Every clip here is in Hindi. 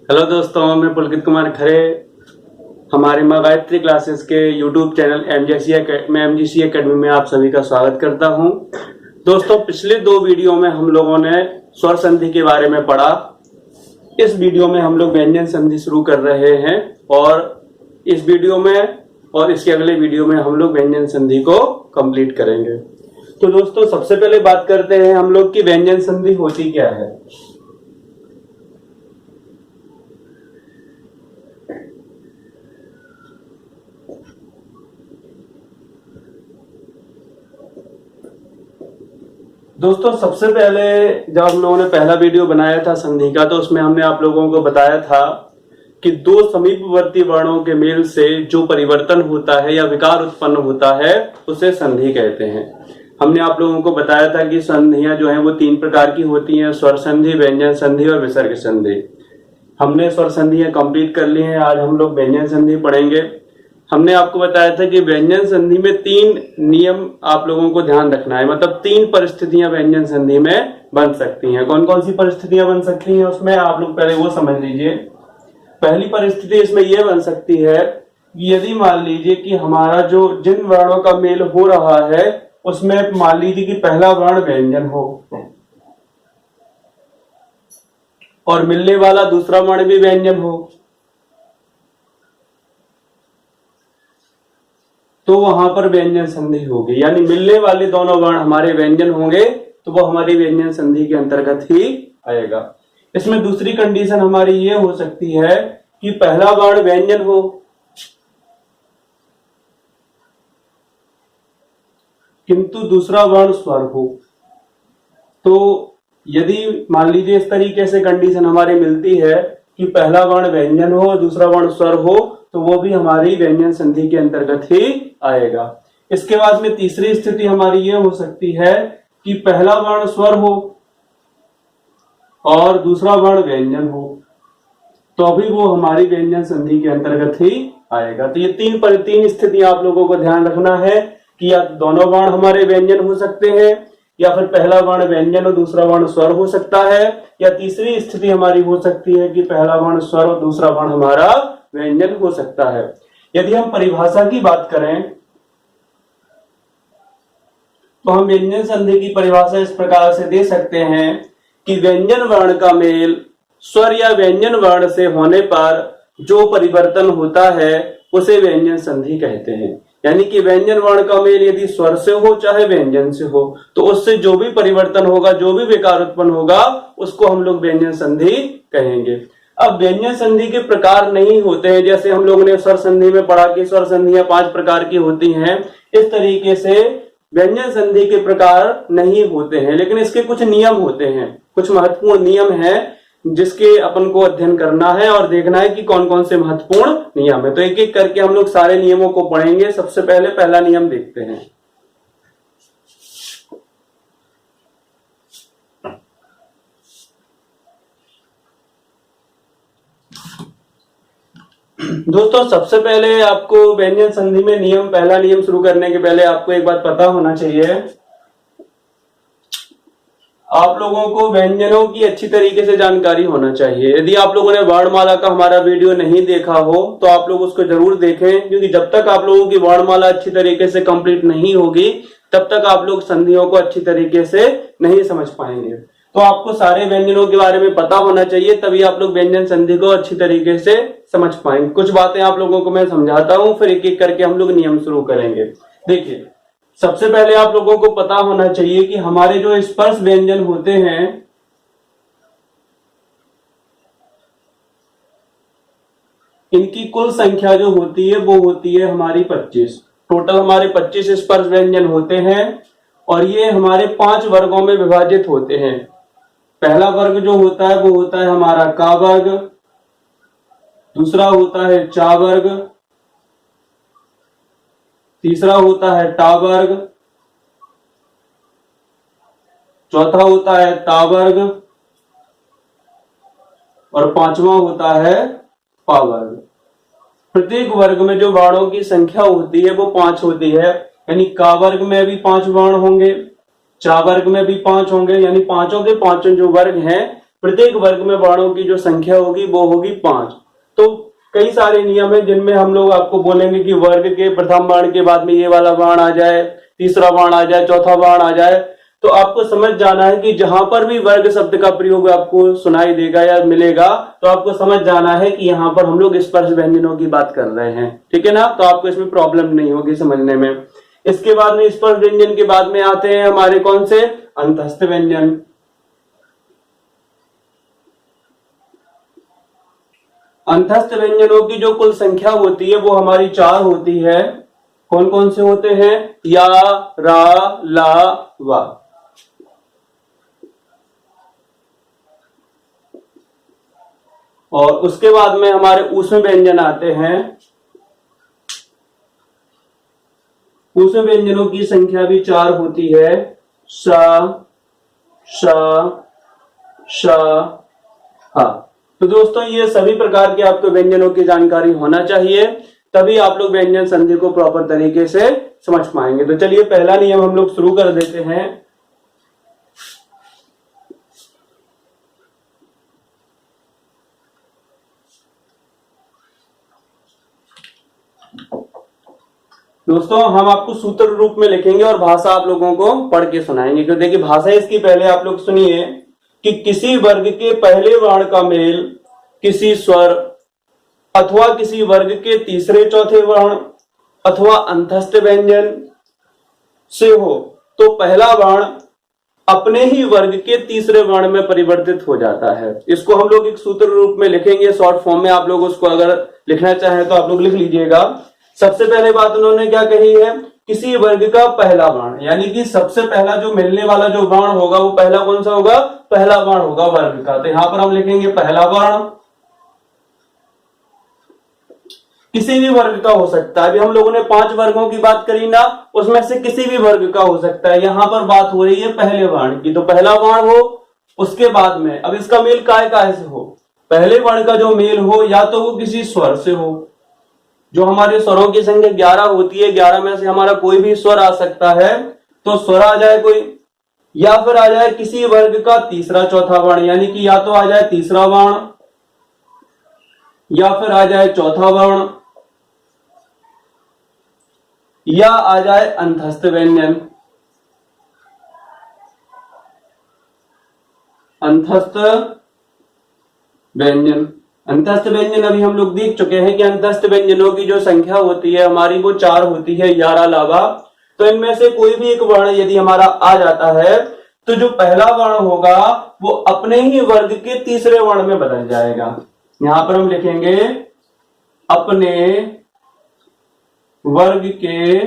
हेलो दोस्तों, मैं पुलकित कुमार खरे हमारे माँ गायत्री क्लासेस के यूट्यूब चैनल एमजीसी एकेडमी में आप सभी का स्वागत करता हूं। दोस्तों, पिछले दो वीडियो में हम लोगों ने स्वर संधि के बारे में पढ़ा। इस वीडियो में हम लोग व्यंजन संधि शुरू कर रहे हैं और इस वीडियो में और इसके अगले वीडियो में हम लोग व्यंजन संधि को कंप्लीट करेंगे। तो दोस्तों, सबसे पहले बात करते हैं हम लोग की व्यंजन संधि होती क्या है। दोस्तों, सबसे पहले जब हम लोगों ने पहला वीडियो बनाया था संधि का, तो उसमें हमने आप लोगों को बताया था कि दो समीपवर्ती वर्णों के मेल से जो परिवर्तन होता है या विकार उत्पन्न होता है उसे संधि कहते हैं। हमने आप लोगों को बताया था कि संधियां जो हैं वो तीन प्रकार की होती हैं, स्वर संधि, व्यंजन संधि और विसर्ग संधि। हमने स्वर संधियां कंप्लीट कर ली हैं। आज हम लोग व्यंजन संधि पढ़ेंगे। हमने आपको बताया था कि व्यंजन संधि में तीन नियम आप लोगों को ध्यान रखना है, मतलब तीन परिस्थितियां व्यंजन संधि में बन सकती हैं। कौन कौन सी परिस्थितियां बन सकती हैं उसमें आप लोग पहले वो समझ लीजिए। पहली परिस्थिति इसमें यह बन सकती है कि यदि मान लीजिए कि हमारा जो जिन वर्णों का मेल हो रहा है उसमें मान लीजिए कि पहला वर्ण व्यंजन हो और मिलने वाला दूसरा वर्ण भी व्यंजन हो, तो वहां पर व्यंजन संधि होगी। यानी मिलने वाले दोनों वर्ण हमारे व्यंजन होंगे तो वो हमारी व्यंजन संधि के अंतर्गत ही आएगा। इसमें दूसरी कंडीशन हमारी ये हो सकती है कि पहला वर्ण व्यंजन हो किंतु दूसरा वर्ण स्वर हो। तो यदि मान लीजिए इस तरीके से कंडीशन हमारी मिलती है कि पहला वर्ण व्यंजन हो और दूसरा वर्ण स्वर हो, तो वो भी हमारी व्यंजन संधि के अंतर्गत ही आएगा। इसके बाद में तीसरी स्थिति हमारी ये हो सकती है कि पहला वर्ण स्वर हो और दूसरा वर्ण व्यंजन हो, तो अभी वो हमारी व्यंजन संधि के अंतर्गत ही आएगा। तो ये तीन स्थिति आप लोगों को ध्यान रखना है कि या दोनों वर्ण हमारे व्यंजन हो सकते हैं, या फिर पहला वर्ण व्यंजन और दूसरा वर्ण स्वर हो सकता है, या तीसरी स्थिति हमारी हो सकती है कि पहला वर्ण स्वर और दूसरा वर्ण हमारा व्यंजन हो सकता है। यदि हम परिभाषा की बात करें तो हम व्यंजन संधि की परिभाषा इस प्रकार से दे सकते हैं कि व्यंजन वर्ण का मेल स्वर या व्यंजन वर्ण से होने पर जो परिवर्तन होता है उसे व्यंजन संधि कहते हैं। यानी कि व्यंजन वर्ण का मेल यदि स्वर से हो चाहे व्यंजन से हो, तो उससे जो भी परिवर्तन होगा, जो भी विकार उत्पन्न होगा, उसको हम लोग व्यंजन संधि कहेंगे। अब व्यंजन संधि के प्रकार नहीं होते हैं, जैसे हम लोगों ने स्वर संधि में पढ़ा कि स्वर संधियां 5 प्रकार की होती हैं। इस तरीके से व्यंजन संधि के प्रकार नहीं होते हैं, लेकिन इसके कुछ नियम होते हैं, कुछ महत्वपूर्ण नियम हैं जिसके अपन को अध्ययन करना है और देखना है कि कौन कौन से महत्वपूर्ण नियम है। तो एक एक करके हम लोग सारे नियमों को पढ़ेंगे। सबसे पहले पहला नियम देखते हैं। दोस्तों, सबसे पहले आपको व्यंजन संधि में पहला नियम शुरू करने के पहले आपको एक बात पता होना चाहिए। आप लोगों को व्यंजनों की अच्छी तरीके से जानकारी होना चाहिए। यदि आप लोगों ने वर्णमाला का हमारा वीडियो नहीं देखा हो तो आप लोग उसको जरूर देखें, क्योंकि जब तक आप लोगों की वर्णमाला अच्छी तरीके से कंप्लीट नहीं होगी तब तक आप लोग संधियों को अच्छी तरीके से नहीं समझ पाएंगे। तो आपको सारे व्यंजनों के बारे में पता होना चाहिए, तभी आप लोग व्यंजन संधि को अच्छी तरीके से समझ पाएंगे। कुछ बातें आप लोगों को मैं समझाता हूं, फिर एक एक करके हम लोग नियम शुरू करेंगे। देखिए, सबसे पहले आप लोगों को पता होना चाहिए कि हमारे जो स्पर्श व्यंजन होते हैं इनकी कुल संख्या जो होती है वो होती है हमारी 25। टोटल हमारे 25 स्पर्श व्यंजन होते हैं और ये हमारे 5 वर्गों में विभाजित होते हैं। पहला वर्ग जो होता है वो होता है हमारा का वर्ग, दूसरा होता है चा वर्ग, तीसरा होता है टा वर्ग, चौथा होता है ता वर्ग और पांचवा होता है पा वर्ग। प्रत्येक वर्ग में जो वर्णों की संख्या होती है वो 5 होती है। यानी का वर्ग में भी 5 वर्ण होंगे, चा वर्ग में भी 5 होंगे, यानी पांचों के पांचों जो वर्ग हैं प्रत्येक वर्ग में बाणों की जो संख्या होगी वो होगी 5। तो कई सारे नियम है जिनमें हम लोग आपको बोलेंगे कि वर्ग के प्रथम बाण के बाद में ये वाला बाण आ जाए, तीसरा बाण आ जाए, चौथा बाण आ जाए। तो आपको समझ जाना है कि जहां पर भी वर्ग शब्द का प्रयोग आपको सुनाई देगा या मिलेगा तो आपको समझ जाना है कि यहां पर हम लोग स्पर्श व्यंजनों की बात कर रहे हैं। ठीक है ना, तो आपको इसमें प्रॉब्लम नहीं होगी समझने में। इसके बाद में स्पर्श व्यंजन के बाद में आते हैं हमारे कौन से, अंतस्थ व्यंजन। अंतस्थ व्यंजनों की जो कुल संख्या होती है वो हमारी 4 होती है। कौन कौन से होते हैं, या, रा, ला, वा। और उसके बाद में हमारे ऊष्म व्यंजन आते हैं। ऊष्म व्यंजनों की संख्या भी 4 होती है। सा, शा, शा, हा। तो दोस्तों ये सभी प्रकार के आपको व्यंजनों की जानकारी होना चाहिए, तभी आप लोग व्यंजन संधि को प्रॉपर तरीके से समझ पाएंगे। तो चलिए पहला नियम हम लोग शुरू कर देते हैं। दोस्तों हम आपको सूत्र रूप में लिखेंगे और भाषा आप लोगों को पढ़ के सुनाएंगे। क्योंकि देखिए भाषा इसकी पहले आप लोग सुनिए कि किसी वर्ग के पहले वर्ण का मेल किसी स्वर अथवा किसी वर्ग के तीसरे चौथे वर्ण अथवा अंतस्थ व्यंजन से हो तो पहला वर्ण अपने ही वर्ग के तीसरे वर्ण में परिवर्तित हो जाता है। इसको हम लोग एक सूत्र रूप में लिखेंगे, शॉर्ट फॉर्म में। आप लोग उसको अगर लिखना चाहें तो आप लोग लिख लीजिएगा। सबसे पहले बात उन्होंने क्या कही है, किसी वर्ग का पहला वर्ण, यानी कि सबसे पहला जो मिलने वाला जो वर्ण होगा वो पहला कौन सा होगा, पहला वर्ण होगा वर्ग का। तो यहां पर हम लिखेंगे पहला वर्ण। किसी भी वर्ग का हो सकता है। अभी हम लोगों ने 5 वर्गों की बात करी ना, उसमें से किसी भी वर्ग का हो सकता है। यहां पर बात हो रही है पहले वर्ण की। तो पहला वर्ण हो, उसके बाद में अब इसका मेल काय काय से हो, पहले वर्ण का जो मेल हो या तो वो किसी स्वर से हो, जो हमारे स्वरों की संख्या 11 होती है, 11 में से हमारा कोई भी स्वर आ सकता है, तो स्वर आ जाए कोई, या फिर आ जाए किसी वर्ग का तीसरा चौथा वर्ण, यानी कि या तो आ जाए तीसरा वर्ण या फिर आ जाए चौथा वर्ण या आ जाए अंतस्थ व्यंजन। अंतस्थ व्यंजन, अंतस्थ व्यंजन अभी हम लोग देख चुके हैं कि अंतस्थ व्यंजनों की जो संख्या होती है हमारी वो 4 होती है, 11 अलावा। तो इनमें से कोई भी एक वर्ण यदि हमारा आ जाता है तो जो पहला वर्ण होगा वो अपने ही वर्ग के तीसरे वर्ण में बदल जाएगा। यहां पर हम लिखेंगे अपने वर्ग के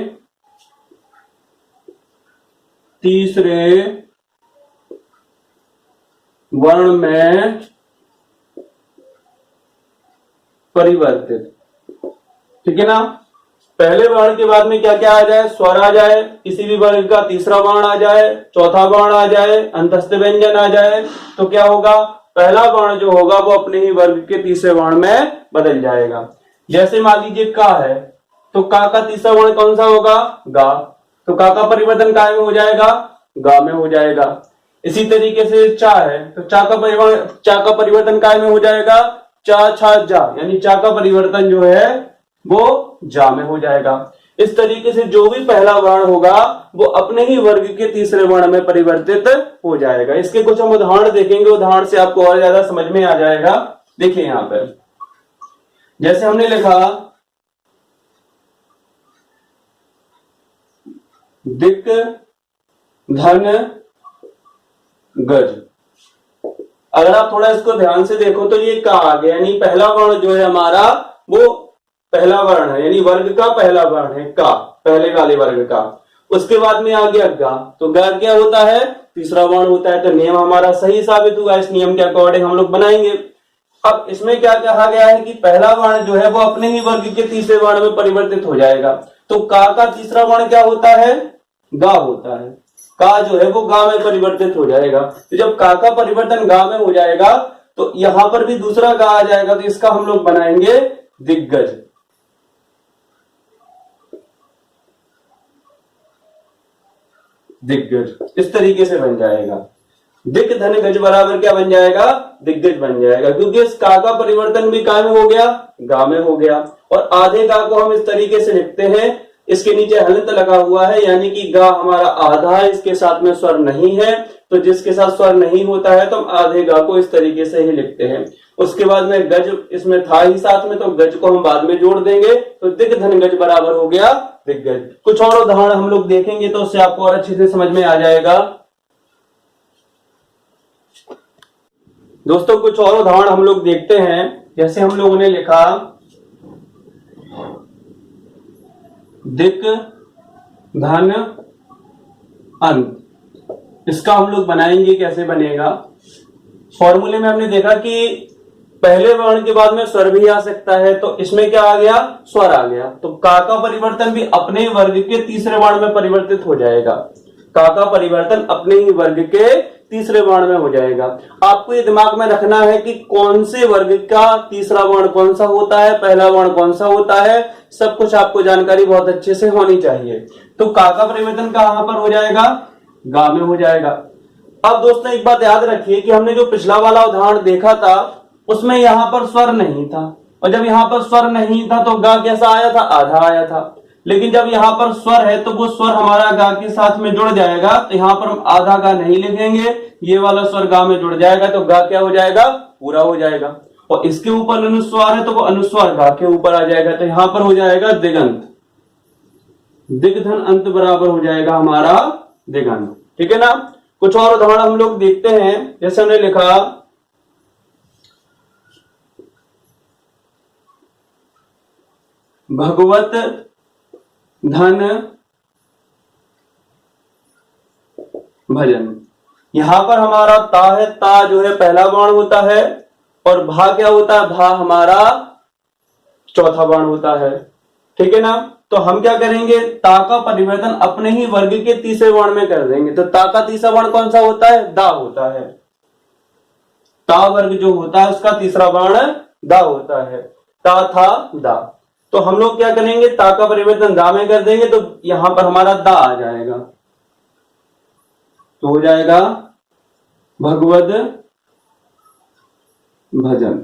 तीसरे वर्ण में परिवर्तित। ठीक है ना, पहले वर्ण के बाद में क्या क्या आ जाए, स्वर आ जाए, किसी भी वर्ग का तीसरा वर्ण आ जाए, चौथा वर्ण आ जाए, अंतस्थ व्यंजन आ जाए, तो क्या होगा, पहला वर्ण जो होगा वो अपने ही वर्ग के तीसरे वर्ण में बदल जाएगा। जैसे मान लीजिए का है, तो का तीसरा वर्ण कौन सा होगा, गा, तो का परिवर्तन काय में हो जाएगा, गा में हो जाएगा। इसी तरीके से चा है, तो चा का परिवर्तन काय में हो जाएगा, चा छा जा, यानी चा का परिवर्तन जो है वो जा में हो जाएगा। इस तरीके से जो भी पहला वर्ण होगा वो अपने ही वर्ग के तीसरे वर्ण में परिवर्तित हो जाएगा। इसके कुछ हम उदाहरण देखेंगे, उदाहरण से आपको और ज्यादा समझ में आ जाएगा। देखिए यहां पर जैसे हमने लिखा दिक धन गज, अगर आप थोड़ा इसको ध्यान से देखो तो ये का आ गया, यानी पहला वर्ण जो है हमारा वो पहला वर्ण है, यानी वर्ग का पहला वर्ण है का, पहले वाले वर्ग का। उसके बाद में आ गया गा, तो गा क्या होता है, तीसरा वर्ण होता है। तो नियम हमारा सही साबित हुआ, इस नियम के अकॉर्डिंग हम लोग बनाएंगे। अब इसमें क्या कहा गया है कि पहला वर्ण जो है वो अपने ही वर्ग के तीसरे वर्ण में परिवर्तित हो जाएगा। तो का तीसरा वर्ण क्या होता है, गा होता है। का जो है वो गा में परिवर्तित हो जाएगा। तो जब का परिवर्तन गा में हो जाएगा तो यहां पर भी दूसरा गा आ जाएगा, तो इसका हम लोग बनाएंगे दिग्गज। दिग्गज इस तरीके से बन जाएगा। दिक धन गज बराबर क्या बन जाएगा, दिग्गज बन जाएगा, क्योंकि इस का परिवर्तन भी का में हो गया, गा में हो गया। और आधे का को हम इस तरीके से लिखते हैं, इसके नीचे हलंत लगा हुआ है, यानी कि गा हमारा आधा है, इसके साथ में स्वर नहीं है, तो जिसके साथ स्वर नहीं होता है तो हम आधे गा को इस तरीके से ही लिखते हैं। उसके बाद में गज इसमें था ही साथ में, तो गज को हम बाद में जोड़ देंगे, तो दिग धन गज बराबर हो गया दिग्गज। कुछ और उदाहरण हम लोग देखेंगे तो उससे आपको और अच्छे से समझ में आ जाएगा। दोस्तों कुछ और उदाहरण हम लोग देखते हैं, जैसे हम लोगों ने लिखा दिक धन अंत, इसका हम लोग बनाएंगे, कैसे बनेगा। फॉर्मूले में हमने देखा कि पहले वर्ण के बाद में स्वर भी आ सकता है, तो इसमें क्या आ गया, स्वर आ गया, तो का परिवर्तन भी अपने वर्ग के तीसरे वर्ण में परिवर्तित हो जाएगा। का परिवर्तन अपने ही वर्ग के तीसरे वर्ण में हो जाएगा। आपको ये दिमाग में रखना है कि कौन से वर्ग का तीसरा वर्ण कौन सा होता है, पहला वर्ण कौन सा होता है, सब कुछ आपको जानकारी बहुत अच्छे से होनी चाहिए। तो का परिवर्तन कहां पर हो जाएगा, गा में हो जाएगा। अब दोस्तों एक बात याद रखिए कि हमने जो पिछला वाला उदाहरण देखा था उसमें यहां पर स्वर नहीं था, और जब यहां पर स्वर नहीं था तो गा कैसा आया था, आधा आया था। लेकिन जब यहां पर स्वर है तो वो स्वर हमारा गा के साथ में जुड़ जाएगा, तो यहां पर हम आधा गा नहीं लिखेंगे, ये वाला स्वर गा में जुड़ जाएगा, तो गा क्या हो जाएगा, पूरा हो जाएगा। और इसके ऊपर अनुस्वार है तो वो अनुस्वार गा के ऊपर आ जाएगा, तो यहां पर हो जाएगा दिगंत, दिग्धन अंत बराबर हो जाएगा हमारा दिगंत। ठीक है ना। कुछ और उदाहरण हम लोग देखते हैं, जैसे हमने लिखा भगवत धन भजन। यहां पर हमारा ता है, ता जो है पहला वर्ण होता है, और भा क्या होता है, भा हमारा चौथा वर्ण होता है। ठीक है ना। तो हम क्या करेंगे, ता का परिवर्तन अपने ही वर्ग के तीसरे वर्ण में कर देंगे। तो ता का तीसरा वर्ण कौन सा होता है, दा होता है। ता वर्ग जो होता है उसका तीसरा वर्ण दा होता है, ता था दा। तो हम लोग क्या करेंगे, ता का परिवर्तन दा में कर देंगे, तो यहां पर हमारा दा आ जाएगा, तो हो जाएगा भगवद भजन।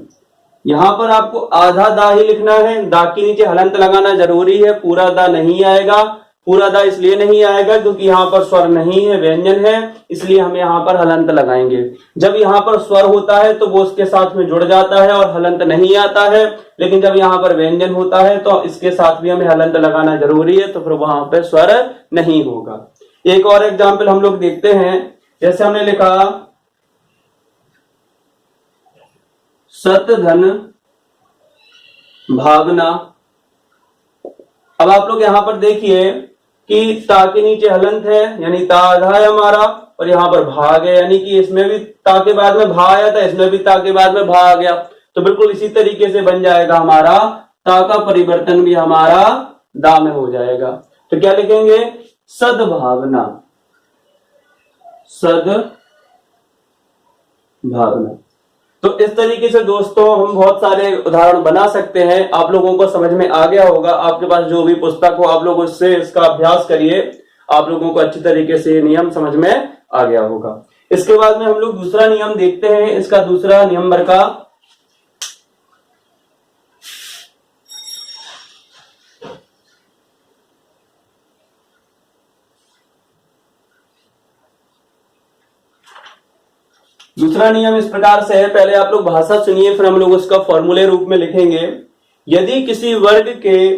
यहां पर आपको आधा दा ही लिखना है, दा के नीचे हलंत लगाना जरूरी है, पूरा दा नहीं आएगा। पूरा दा इसलिए नहीं आएगा क्योंकि यहां पर स्वर नहीं है, व्यंजन है, इसलिए हम यहां पर हलंत लगाएंगे। जब यहां पर स्वर होता है तो वो उसके साथ में जुड़ जाता है और हलंत नहीं आता है, लेकिन जब यहां पर व्यंजन होता है तो इसके साथ भी हमें हलंत लगाना जरूरी है, तो फिर वहां पर स्वर नहीं होगा। एक और एग्जाम्पल हम लोग देखते हैं, जैसे हमने लिखा सत धन भावना। अब आप लोग यहां पर देखिए कि ता के नीचे हलंत है, यानी ता आधा है हमारा, और यहां पर भाग है, यानी कि इसमें भी ता के बाद में भा आया था, इसमें भी ता के बाद में भा आ गया। तो बिल्कुल इसी तरीके से बन जाएगा हमारा, ता का परिवर्तन भी हमारा दा में हो जाएगा। तो क्या लिखेंगे, सद्भावना, सद्भावना। तो इस तरीके से दोस्तों हम बहुत सारे उदाहरण बना सकते हैं। आप लोगों को समझ में आ गया होगा, आपके पास जो भी पुस्तक हो आप लोग उससे इसका अभ्यास करिए, आप लोगों को अच्छी तरीके से ये नियम समझ में आ गया होगा। इसके बाद में हम लोग दूसरा नियम देखते हैं। इसका दूसरा नियम का दूसरा नियम इस प्रकार से है, पहले आप लोग भाषा सुनिए, फिर हम लोग उसका फॉर्मूले रूप में लिखेंगे। यदि किसी वर्ग के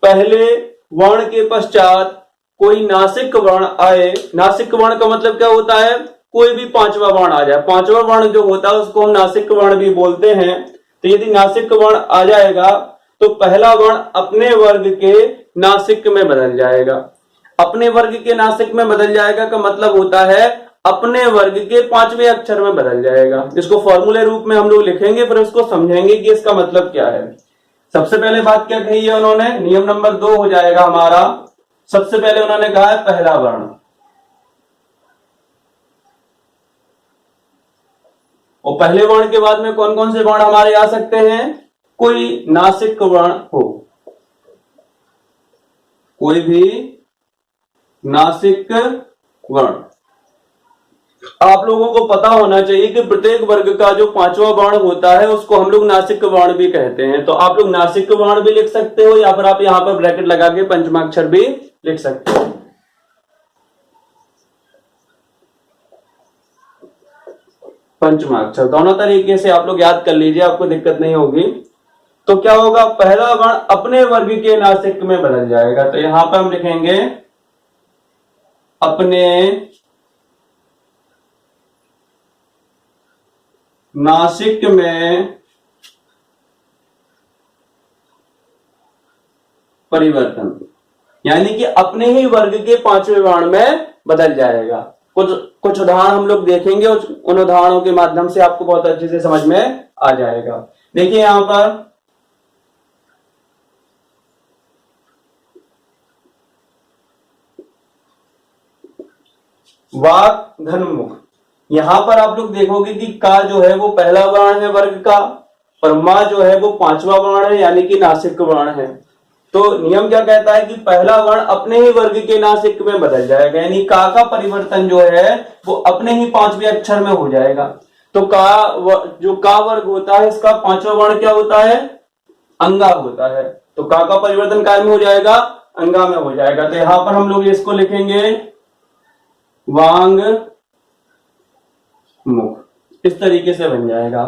पहले वर्ण के पश्चात कोई नासिक वर्ण आए, नासिक वर्ण का मतलब क्या होता है, कोई भी पांचवा वर्ण आ जाए, पांचवा वर्ण जो होता है उसको हम नासिक वर्ण भी बोलते हैं। तो यदि नासिक वर्ण आ जाएगा तो पहला वर्ण अपने वर्ग के नासिक में बदल जाएगा। अपने वर्ग के नासिक में बदल जाएगा का मतलब होता है अपने वर्ग के पांचवें अक्षर में बदल जाएगा। इसको फॉर्मूले रूप में हम लोग लिखेंगे, फिर उसको समझेंगे कि इसका मतलब क्या है। सबसे पहले बात क्या कही है उन्होंने, नियम नंबर 2 हो जाएगा हमारा। सबसे पहले उन्होंने कहा है पहला वर्ण, और पहले वर्ण के बाद में कौन कौन से वर्ण हमारे आ सकते हैं, कोई नासिक वर्ण हो, कोई भी नासिक वर्ण। आप लोगों को पता होना चाहिए कि प्रत्येक वर्ग का जो पांचवा वर्ण होता है उसको हम लोग नासिक वर्ण भी कहते हैं। तो आप लोग नासिक वर्ण भी लिख सकते हो या फिर आप यहां पर ब्रैकेट लगा के पंचमाक्षर भी लिख सकते हो। पंचमाक्षर दोनों तरीके से आप लोग याद कर लीजिए, आपको दिक्कत नहीं होगी। तो क्या होगा, पहला वर्ण अपने वर्ग के नासिक में बदल जाएगा। तो यहां पर हम लिखेंगे अपने नासिक में परिवर्तन, यानी कि अपने ही वर्ग के पांचवें वर्ण में बदल जाएगा। कुछ उदाहरण हम लोग देखेंगे, उन उदाहरणों के माध्यम से आपको बहुत अच्छे से समझ में आ जाएगा। देखिए यहां पर वाक धनमुख, यहां पर आप लोग देखोगे कि का जो है वो पहला वर्ण है वर्ग का, और मा जो है वो पांचवा वर्ण है यानी कि नासिक वर्ण है। तो नियम क्या कहता है कि पहला वर्ण अपने ही वर्ग के नासिक में बदल जाएगा, यानी का परिवर्तन जो है वो अपने ही पांचवें अक्षर में हो जाएगा। तो जो का वर्ग होता है इसका पांचवा वर्ण क्या होता है, अंगा होता है। तो का परिवर्तन काय में हो जाएगा, अंगा में हो जाएगा। तो यहां पर हम लोग इसको लिखेंगे वांग मुख, इस तरीके से बन जाएगा।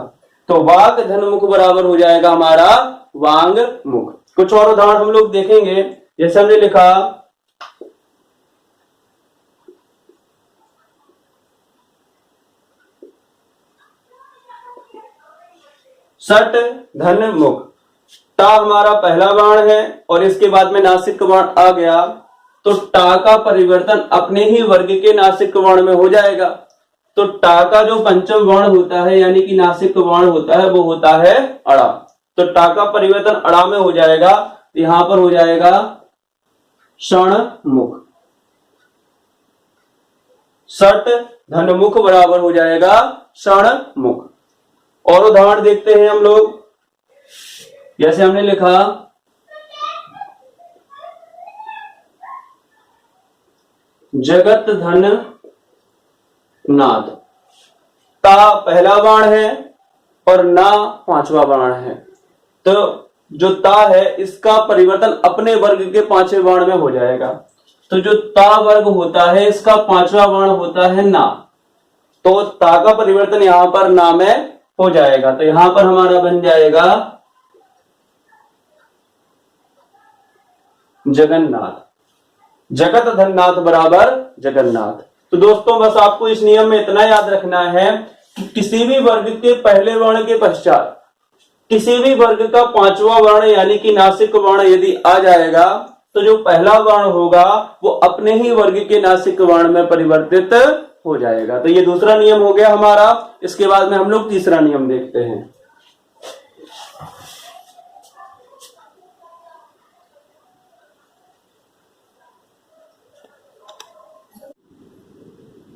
तो वाक धनमुख बराबर हो जाएगा हमारा वांग मुख। कुछ और उदाहरण हम लोग देखेंगे, जैसे हमने लिखा सट धन मुख, टा हमारा पहला वर्ण है और इसके बाद में नासिक वर्ण आ गया, तो टा का परिवर्तन अपने ही वर्ग के नासिक वर्ण में हो जाएगा। तो टा का जो पंचम वर्ण होता है यानी कि नासिक वर्ण होता है वो होता है अड़ा। तो टा का परिवर्तन अड़ा में हो जाएगा, यहां पर हो जाएगा क्षण मुख। सट धनमुख बराबर हो जाएगा क्षण मुख। और उदाहरण देखते हैं हम लोग, जैसे हमने लिखा जगत धन नाथ, ता पहला वर्ण है और ना पांचवा वर्ण है। तो जो ता है इसका परिवर्तन अपने वर्ग के पांचवें वर्ण में हो जाएगा। तो जो ता वर्ग होता है इसका पांचवा वर्ण होता है ना, तो ता का परिवर्तन यहां पर ना में हो जाएगा। तो यहां पर हमारा बन जाएगा जगन्नाथ। जगत धननाथ बराबर जगन्नाथ। तो दोस्तों बस आपको इस नियम में इतना याद रखना है कि किसी भी वर्ग के पहले वर्ण के पश्चात किसी भी वर्ग का पांचवा वर्ण यानी कि नासिक वर्ण यदि आ जाएगा तो जो पहला वर्ण होगा वो अपने ही वर्ग के नासिक वर्ण में परिवर्तित हो जाएगा। तो ये दूसरा नियम हो गया हमारा। इसके बाद में हम लोग तीसरा नियम देखते हैं।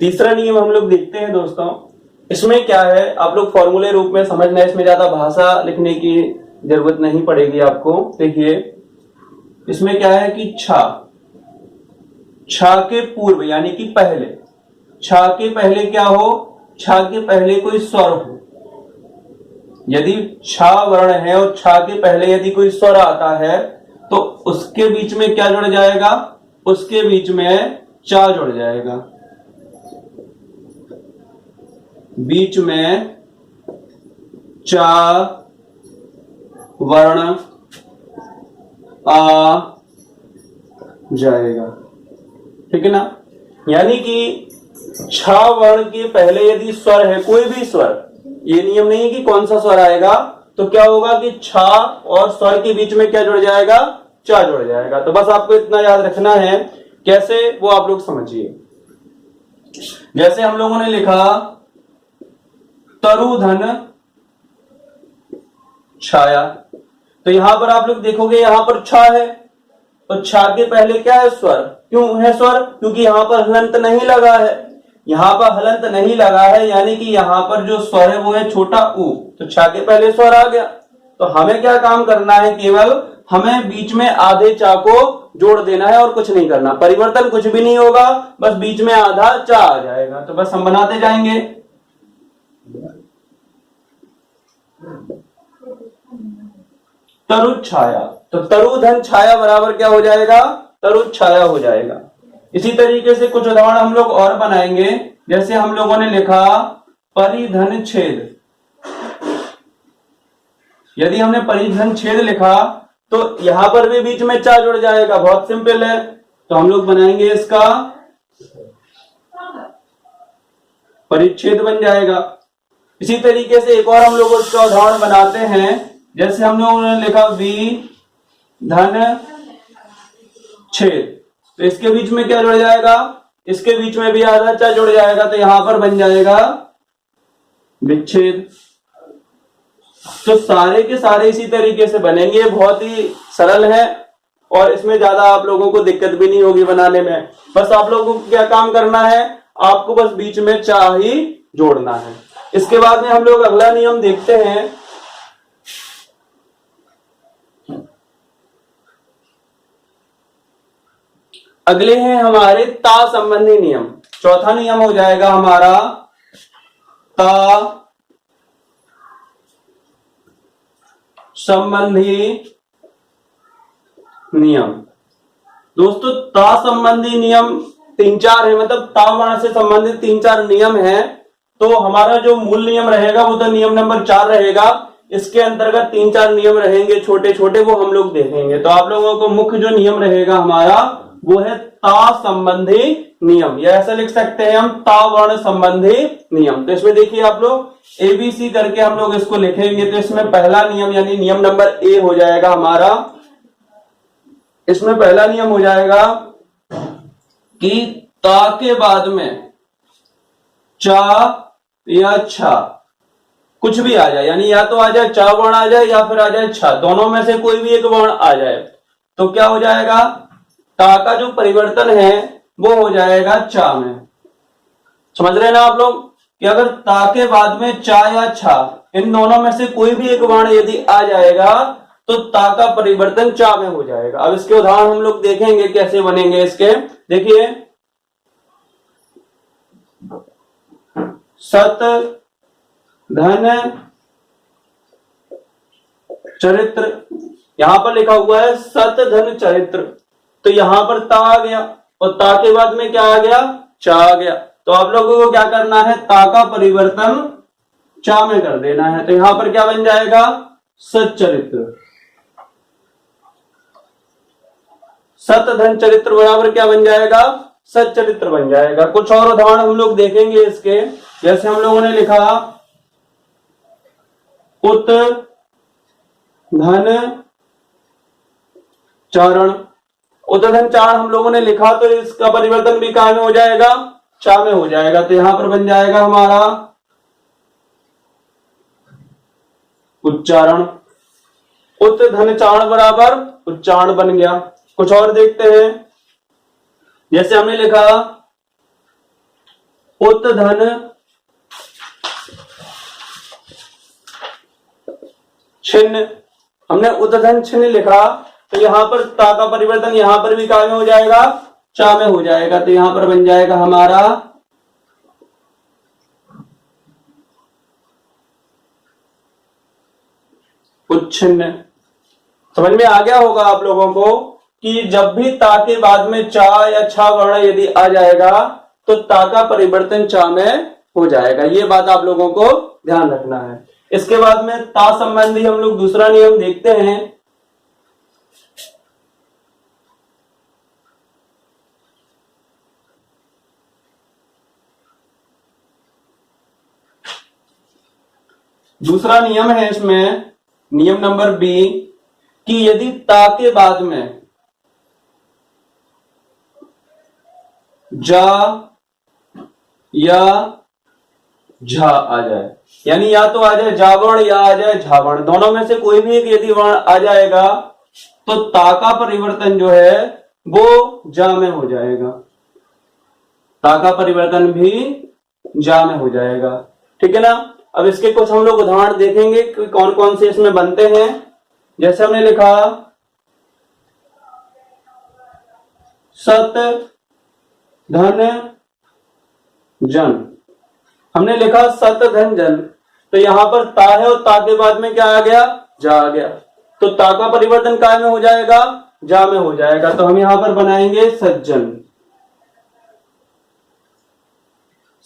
तीसरा नियम हम लोग देखते हैं दोस्तों। इसमें क्या है, आप लोग फॉर्मूले रूप में समझना, इसमें ज्यादा भाषा लिखने की जरूरत नहीं पड़ेगी आपको। देखिए इसमें क्या है कि छा के पूर्व यानी कि पहले, छा के पहले क्या हो, छा के पहले कोई स्वर हो। यदि छा वर्ण है और छा के पहले यदि कोई स्वर आता है तो उसके बीच में क्या जुड़ जाएगा, उसके बीच में चा जुड़ जाएगा। बीच में चा वर्ण आ जाएगा, ठीक है ना। यानी कि छा वर्ण के पहले यदि स्वर है, कोई भी स्वर, ये नियम नहीं है कि कौन सा स्वर आएगा, तो क्या होगा कि छा और स्वर के बीच में क्या जुड़ जाएगा, चा जुड़ जाएगा। तो बस आपको इतना याद रखना है, कैसे वो आप लोग समझिए। जैसे हम लोगों ने लिखा तरुधन छाया, तो यहां पर आप लोग देखोगे यहां पर छा है, तो छा के पहले क्या है, स्वर। क्यों है स्वर, क्योंकि यहां पर हलंत नहीं लगा है। यहां पर हलंत नहीं लगा है यानी कि यहां पर जो स्वर है वो है छोटा ऊ, तो छा के पहले स्वर आ गया। तो हमें क्या काम करना है, केवल हमें बीच में आधे चा को जोड़ देना है और कुछ नहीं करना, परिवर्तन कुछ भी नहीं होगा, बस बीच में आधा चा आ जाएगा। तो बस हम बनाते जाएंगे। तरु छाया, तो तरु धन छाया बराबर क्या हो जाएगा, तरु छाया हो जाएगा। इसी तरीके से कुछ उदाहरण हम लोग और बनाएंगे। जैसे हम लोगों ने लिखा परिधन छेद, यदि हमने परिधन छेद लिखा तो यहां पर भी बीच में चा जुड़ जाएगा, बहुत सिंपल है। तो हम लोग बनाएंगे इसका परिच्छेद बन जाएगा। इसी तरीके से एक और हम लोग उसका उदाहरण बनाते हैं। जैसे हम लोगों ने लिखा विधन छेद, तो इसके बीच में क्या जुड़ जाएगा, इसके बीच में भी आधा चा जुड़ जाएगा, तो यहां पर बन जाएगा विच्छेद। तो सारे के सारे इसी तरीके से बनेंगे, बहुत ही सरल है और इसमें ज्यादा आप लोगों को दिक्कत भी नहीं होगी बनाने में। बस आप लोगों को क्या काम करना है, आपको बस बीच में चा ही जोड़ना है। इसके बाद में हम लोग अगला नियम देखते हैं। अगले हैं हमारे ता संबंधी नियम। चौथा नियम हो जाएगा हमारा ता संबंधी नियम। दोस्तों ता संबंधी नियम 3-4 है, मतलब ता वर्ण से संबंधित 3-4 नियम है। तो हमारा जो मूल नियम रहेगा वो तो नियम नंबर 4 रहेगा। इसके अंतर्गत 3-4 नियम रहेंगे छोटे छोटे, वो हम लोग देखेंगे। तो आप लोगों को मुख्य जो नियम रहेगा हमारा वो है ता संबंधी नियम, या ऐसा लिख सकते हैं हम ता वर्ण संबंधी नियम। तो इसमें देखिए आप लोग ABC करके हम लोग इसको लिखेंगे। तो इसमें पहला नियम यानी नियम नंबर A हो जाएगा हमारा। इसमें पहला नियम हो जाएगा कि ता के बाद में चा या छा कुछ भी आ जाए, यानी या तो आ जाए चा वर्ण आ जाए या फिर आ जाए छा, दोनों में से कोई भी एक वर्ण आ जाए तो क्या हो जाएगा, ता का जो परिवर्तन है वो हो जाएगा चा में। समझ रहे हैं ना आप लोग कि अगर ता के बाद में चा या छा इन दोनों में से कोई भी एक वर्ण यदि आ जाएगा तो ता का परिवर्तन चा में हो जाएगा। अब इसके उदाहरण हम लोग देखेंगे कैसे बनेंगे इसके। देखिए सत धन चरित्र, यहां पर लिखा हुआ है सत धन चरित्र, तो यहां पर ता आ गया और ता के बाद में क्या आ गया, चा आ गया। तो आप लोगों को क्या करना है, ता का परिवर्तन चा में कर देना है। तो यहां पर क्या बन जाएगा, सच्चरित्र। सत धन चरित्र बराबर क्या बन जाएगा, सच्चरित्र बन जाएगा। कुछ और उदाहरण हम लोग देखेंगे इसके। जैसे हम लोगों ने लिखा उत धन चारण, उत धन चारण हम लोगों ने लिखा तो इसका परिवर्तन भी कहां में हो जाएगा, चा में हो जाएगा। तो यहां पर बन जाएगा हमारा उच्चारण। उत धन चारण बराबर उच्चारण बन गया। कुछ और देखते हैं। जैसे हमने लिखा उत धन छिन्न, हमने उत धन छिन्न लिखा तो यहां पर ता का परिवर्तन यहां पर भी कहां में हो जाएगा, चा में हो जाएगा। तो यहां पर बन जाएगा हमारा उच्छिन्न। समझ में आ गया होगा आप लोगों को कि जब भी ता के बाद में चा या छा वर्ण यदि आ जाएगा तो ता का परिवर्तन चा में हो जाएगा। ये बात आप लोगों को ध्यान रखना है। इसके बाद में ता संबंधी हम लोग दूसरा नियम देखते हैं। दूसरा नियम है इसमें नियम नंबर B कि यदि ता के बाद में जा या झा आ जाए, यानी या तो आ जाए जावर्ण या आ जाए झावर्ण, दोनों में से कोई भी एक यदि वर्ण आ जाएगा तो ता का परिवर्तन जो है वो जा में हो जाएगा। ता का परिवर्तन भी जा में हो जाएगा। ठीक है ना। अब इसके कुछ हम लोग उदाहरण देखेंगे कि कौन कौन से इसमें बनते हैं। जैसे हमने लिखा सत धन जन। हमने लिखा सत धन जन, तो यहां पर ता है और ता के बाद में क्या आ गया, जा आ गया, तो ता का परिवर्तन काय में हो जाएगा, जा में हो जाएगा। तो हम यहां पर बनाएंगे सज्जन।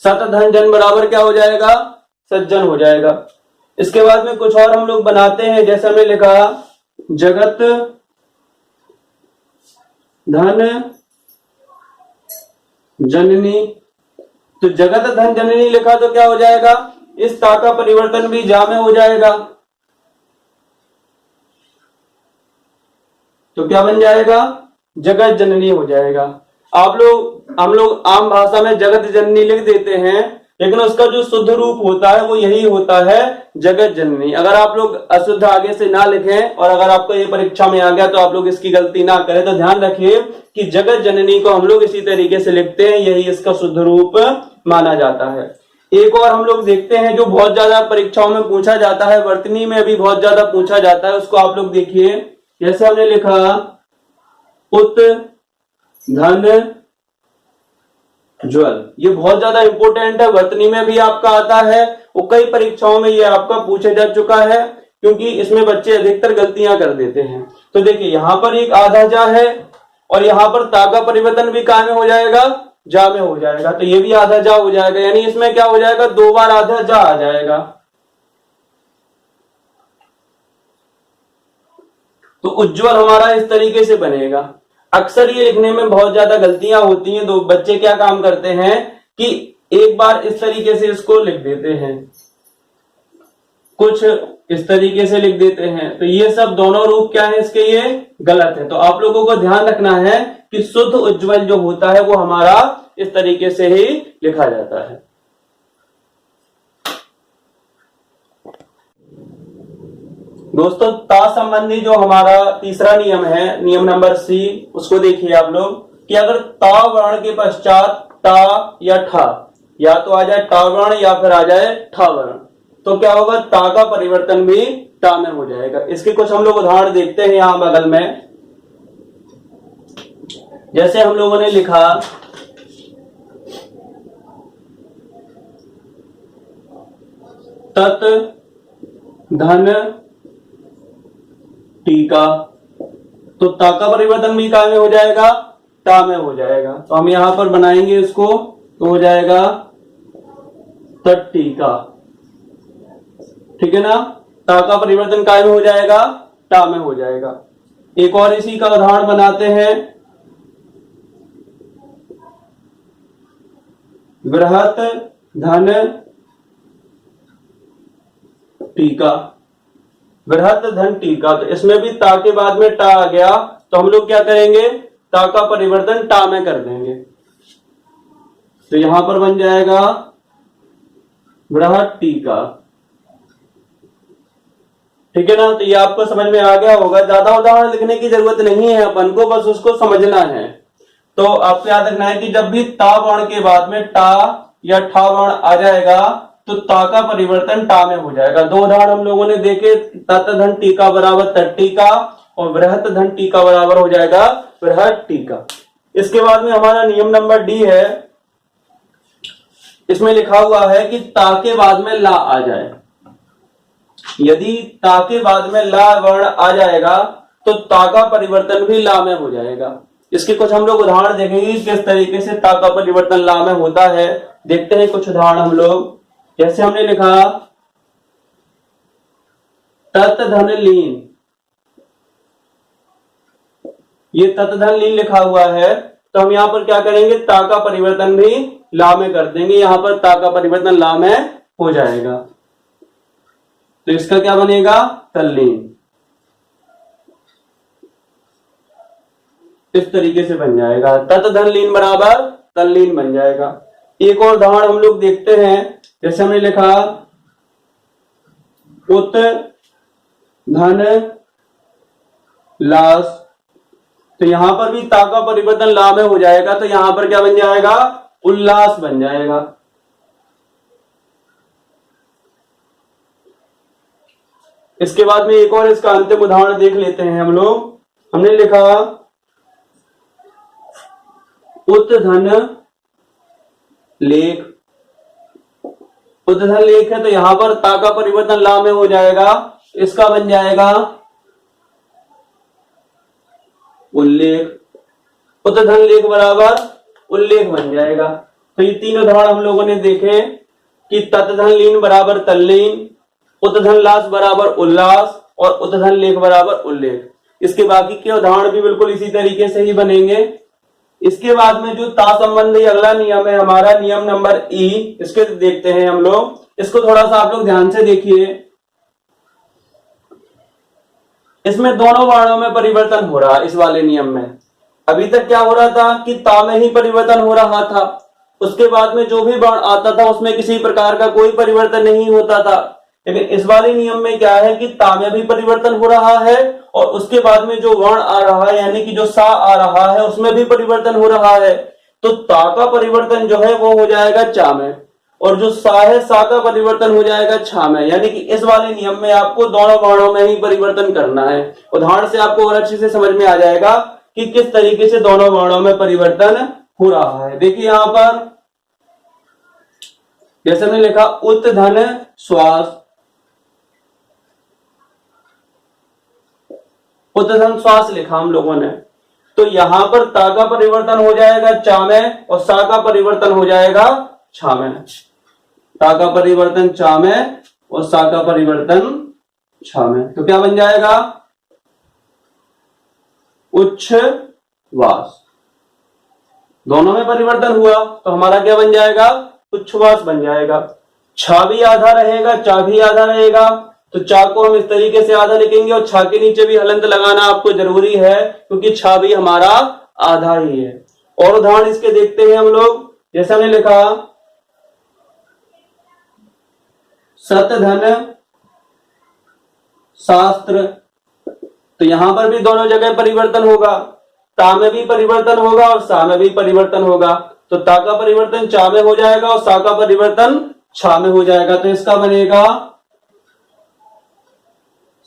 सत धन जन बराबर क्या हो जाएगा, सज्जन हो जाएगा। इसके बाद में कुछ और हम लोग बनाते हैं, जैसे हमने लिखा जगत धन जननी, तो जगत धन जननी लिखा तो क्या हो जाएगा, इस ता का परिवर्तन भी जा में हो जाएगा, तो क्या बन जाएगा, जगत जननी हो जाएगा। हम लोग आम भाषा में जगत जननी लिख देते हैं, लेकिन उसका जो शुद्ध रूप होता है वो यही होता है, जगत जननी। अगर आप लोग अशुद्ध आगे से ना लिखें और अगर आपको ये परीक्षा में आ गया तो आप लोग इसकी गलती ना करें, तो ध्यान रखिए कि जगत जननी को हम लोग इसी तरीके से लिखते हैं, यही इसका शुद्ध रूप माना जाता है। एक और हम लोग देखते हैं जो बहुत ज्यादा परीक्षाओं में पूछा जाता है, वर्तनी में भी बहुत ज्यादा पूछा जाता है, उसको आप लोग देखिए। जैसे हमने लिखा उत धन ज्वल, ये बहुत ज्यादा इंपॉर्टेंट है, वर्तनी में भी आपका आता है और कई परीक्षाओं में ये आपका पूछा जा चुका है, क्योंकि इसमें बच्चे अधिकतर गलतियां कर देते हैं। तो देखिए यहां पर एक आधा जा है और यहां पर ता का परिवर्तन भी कहां में हो जाएगा, जा में हो जाएगा, तो ये भी आधा जा हो जाएगा, यानी इसमें क्या हो जाएगा, 2 बार आधा जा आ जाएगा। तो उज्जवल हमारा इस तरीके से बनेगा। अक्सर ये लिखने में बहुत ज्यादा गलतियां होती हैं, तो बच्चे क्या काम करते हैं कि एक बार इस तरीके से इसको लिख देते हैं, कुछ इस तरीके से लिख देते हैं, तो ये सब दोनों रूप क्या है इसके, ये गलत है। तो आप लोगों को ध्यान रखना है कि शुद्ध उज्जवल जो होता है वो हमारा इस तरीके से ही लिखा जाता है। दोस्तों ता संबंधी जो हमारा तीसरा नियम है, नियम नंबर सी, उसको देखिए आप लोग कि अगर ता वर्ण के पश्चात टा या ठा, या तो आ जाए टा वर्ण या फिर आ जाए ठा वर्ण, तो क्या होगा, ता का परिवर्तन भी टा में हो जाएगा। इसके कुछ हम लोग उदाहरण देखते हैं यहां बगल में। जैसे हम लोगों ने लिखा तत धन टीका, तो ता का परिवर्तन भी कहां में हो जाएगा, टा में हो जाएगा। तो हम यहां पर बनाएंगे इसको, तो हो जाएगा तट टीका, ठीक है ना। ता का परिवर्तन कहां में हो जाएगा, टा में हो जाएगा। एक और इसी का उदाहरण बनाते हैं, बृहत धन टीका, बृहत धन टीका, तो इसमें भी ता के बाद में टा आ गया, तो हम लोग क्या करेंगे, ता का परिवर्तन टा में कर देंगे, तो यहां पर बन जाएगा बृहत टीका, ठीक है ना। तो ये आपको समझ में आ गया होगा, ज्यादा उदाहरण लिखने की जरूरत नहीं है अपन को, बस उसको समझना है। तो आपको याद रखना है कि जब भी ता वर्ण के बाद में टा या ठा वर्ण आ जाएगा तो ता का परिवर्तन टा में हो जाएगा। 2 उदाहरण हम लोगों ने देखे, तत धन टीका बराबर तट टीका और बृहत धन टीका बराबर हो जाएगा बृहत टीका। इसके बाद में हमारा नियम नंबर डी है, इसमें लिखा हुआ है कि ता के बाद में ला आ जाए। यदि ता के बाद में ला वर्ण आ जाएगा तो ता का परिवर्तन भी ला में हो जाएगा। इसके कुछ हम लोग उदाहरण देखेंगे किस तरीके से ता का परिवर्तन ला में होता है। देखते हैं कुछ उदाहरण हम लोग। जैसे हमने लिखा तत धन लीन, ये तत धन लीन लिखा हुआ है, तो हम यहां पर क्या करेंगे, ता का परिवर्तन भी ला में कर देंगे, यहां पर ता का परिवर्तन ला में हो जाएगा, तो इसका क्या बनेगा, तल्लीन। इस तरीके से बन जाएगा, तत धन लीन बराबर तल्लीन बन जाएगा। एक और उदाहरण हम लोग देखते हैं। जैसे हमने लिखा उत धन लास, तो यहां पर भी ता का परिवर्तन ला में हो जाएगा, तो यहां पर क्या बन जाएगा, उल्लास बन जाएगा। इसके बाद में एक और इसका अंतिम उदाहरण देख लेते हैं हम लोग। हमने लिखा उत धन लेख, उत धन लेख है तो यहां पर ता का परिवर्तन ला में हो जाएगा, इसका बन जाएगा उल्लेख, उत धन लेख बराबर उल्लेख बन जाएगा। तो ये तीन उदाहरण हम लोगों ने देखे कि तत् धन लीन बराबर तल्लीन, उत धन लास बराबर उल्लास और उत धन लेख बराबर उल्लेख। इसके बाकी के उदाहरण भी बिल्कुल इसी तरीके से ही बनेंगे। इसके बाद में जो ता संबंधी अगला नियम है हमारा, नियम नंबर ई, इसके देखते हैं हम लोग। इसको थोड़ा सा आप लोग ध्यान से देखिए। इसमें दोनों वर्णों में परिवर्तन हो रहा है इस वाले नियम में। अभी तक क्या हो रहा था कि ता में ही परिवर्तन हो रहा था, उसके बाद में जो भी वर्ण आता था उसमें किसी प्रकार का कोई परिवर्तन नहीं होता था। लेकिन इस वाले नियम में क्या है कि ता में भी परिवर्तन हो रहा है और उसके बाद में जो वर्ण आ रहा है यानी कि जो सा आ रहा है उसमें भी परिवर्तन हो रहा है। तो ता का परिवर्तन जो है वो हो जाएगा चा में और जो सा है सा का परिवर्तन हो जाएगा छा में। यानी कि इस वाले नियम में आपको दोनों वर्णों में ही परिवर्तन करना है। उदाहरण से आपको और अच्छे से समझ में आ जाएगा कि किस तरीके से दोनों वर्णों में परिवर्तन हो रहा है। देखिए यहां पर जैसे हमने लिखा उत धन श्वास, उत धन श्वास लिखा हम लोगों ने, तो यहां पर ता का परिवर्तन हो जाएगा चा में और सा का परिवर्तन हो जाएगा छा में। ता का परिवर्तन चा में और सा का परिवर्तन छा में। तो क्या बन जाएगा उच्छ्वास। दोनों में परिवर्तन हुआ तो हमारा क्या बन जाएगा उच्छ्वास बन जाएगा। छा भी आधा रहेगा चा भी आधा रहेगा, तो चा को हम इस तरीके से आधा लिखेंगे और छा के नीचे भी हलंत लगाना आपको जरूरी है क्योंकि छा भी हमारा आधा ही है। और उदाहरण इसके देखते हैं हम लोग। जैसे हमने लिखा सत धन शास्त्र, तो यहां पर भी दोनों जगह परिवर्तन होगा, ता में भी परिवर्तन होगा और सा में भी परिवर्तन होगा। तो ता का परिवर्तन चा में हो जाएगा और सा का परिवर्तन छा में हो जाएगा। तो इसका बनेगा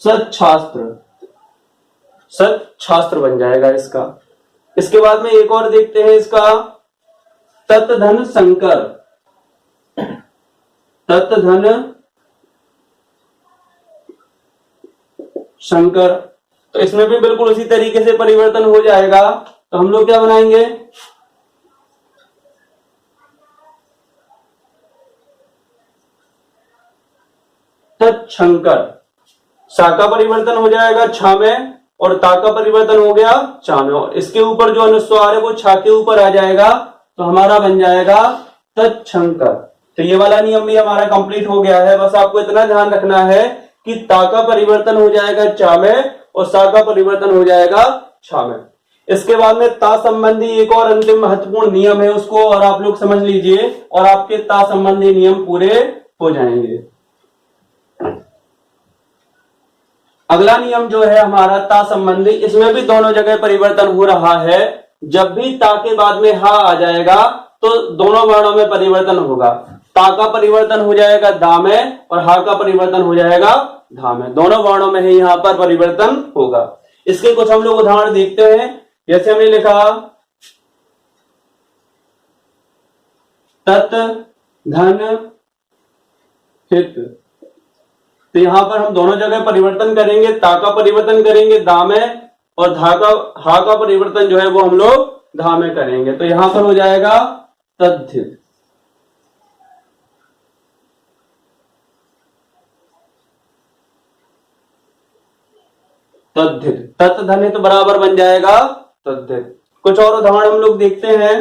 सच्छास्त्र, सच्छास्त्र बन जाएगा इसका। इसके बाद में एक और देखते हैं इसका तत् धन शंकर, तत् धन शंकर, तो इसमें भी बिल्कुल उसी तरीके से परिवर्तन हो जाएगा। तो हम लोग क्या बनाएंगे तत्शंकर, सा का परिवर्तन हो जाएगा छा में और ता का परिवर्तन हो गया चा में और इसके ऊपर जो अनुस्वार है वो छा के ऊपर आ जाएगा। तो हमारा बन जाएगा तत्शंकर। तो ये वाला नियम भी हमारा कंप्लीट हो गया है। बस आपको इतना ध्यान रखना है कि ता का परिवर्तन हो जाएगा चा में और सा का परिवर्तन हो जाएगा छा में। इसके बाद में ता संबंधी एक और अंतिम महत्वपूर्ण नियम है, उसको और आप लोग समझ लीजिए और आपके ता संबंधी नियम पूरे हो जाएंगे। अगला नियम जो है हमारा ता संबंधी, इसमें भी दोनों जगह परिवर्तन हो रहा है। जब भी ता के बाद में हा आ जाएगा तो दोनों वर्णों में परिवर्तन होगा। ता का परिवर्तन हो जाएगा दा में और हा का परिवर्तन हो जाएगा धा में। दोनों वर्णों में ही यहां पर परिवर्तन होगा। इसके कुछ हम लोग उदाहरण देखते हैं। जैसे हमने लिखा तत् धन हित, तो यहां पर हम दोनों जगह परिवर्तन करेंगे। ता का परिवर्तन करेंगे दा में और हा का परिवर्तन जो है वो हम लोग धा में करेंगे। तो यहां पर हो जाएगा तद्धित। तद्धित, तत् धनित बराबर बन जाएगा तद्धित। कुछ और उदाहरण हम लोग देखते हैं।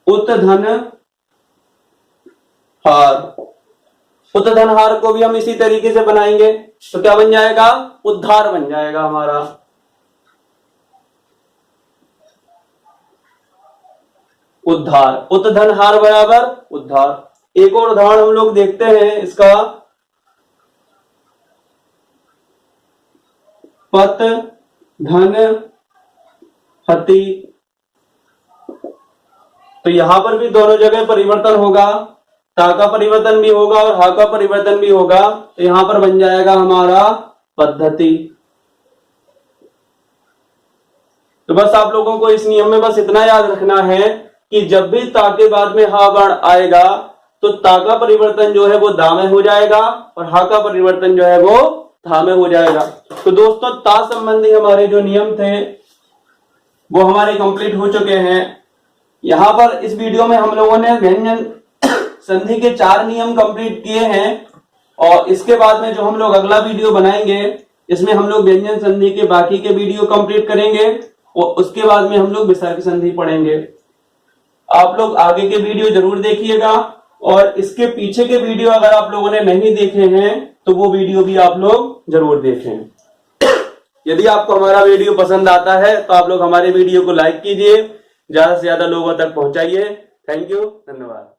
उत धन हार, उत धन हार को भी हम इसी तरीके से बनाएंगे। तो क्या बन जाएगा उद्धार बन जाएगा हमारा। उद्धार, उत धन हार बराबर उद्धार। एक और उदाहरण हम लोग देखते हैं इसका, पत धन हति, तो यहां पर भी दोनों जगह परिवर्तन होगा। ता का परिवर्तन भी होगा और हा का परिवर्तन भी होगा। तो यहां पर बन जाएगा हमारा पद्धति। तो बस आप लोगों को इस नियम में बस इतना याद रखना है कि जब भी ता के बाद में हा वर्ण आएगा तो ता का परिवर्तन जो है वो दा में हो जाएगा और हा का परिवर्तन जो है वो था में हो जाएगा। तो दोस्तों ता संबंधी हमारे जो नियम थे वो हमारे कंप्लीट हो चुके हैं। यहाँ पर इस वीडियो में हम लोगों ने व्यंजन संधि के 4 नियम कंप्लीट किए हैं और इसके बाद में जो हम लोग अगला वीडियो बनाएंगे इसमें हम लोग व्यंजन संधि के बाकी के वीडियो कंप्लीट करेंगे और उसके बाद में हम लोग विसर्ग संधि पढ़ेंगे। आप लोग आगे के वीडियो जरूर देखिएगा और इसके पीछे के वीडियो अगर आप लोगों ने नहीं देखे हैं तो वो वीडियो भी आप लोग जरूर देखें। यदि आपको हमारा वीडियो पसंद आता है तो आप लोग हमारे वीडियो को लाइक कीजिए, ज्यादा से ज्यादा लोगों तक पहुंचाइए। थैंक यू, धन्यवाद।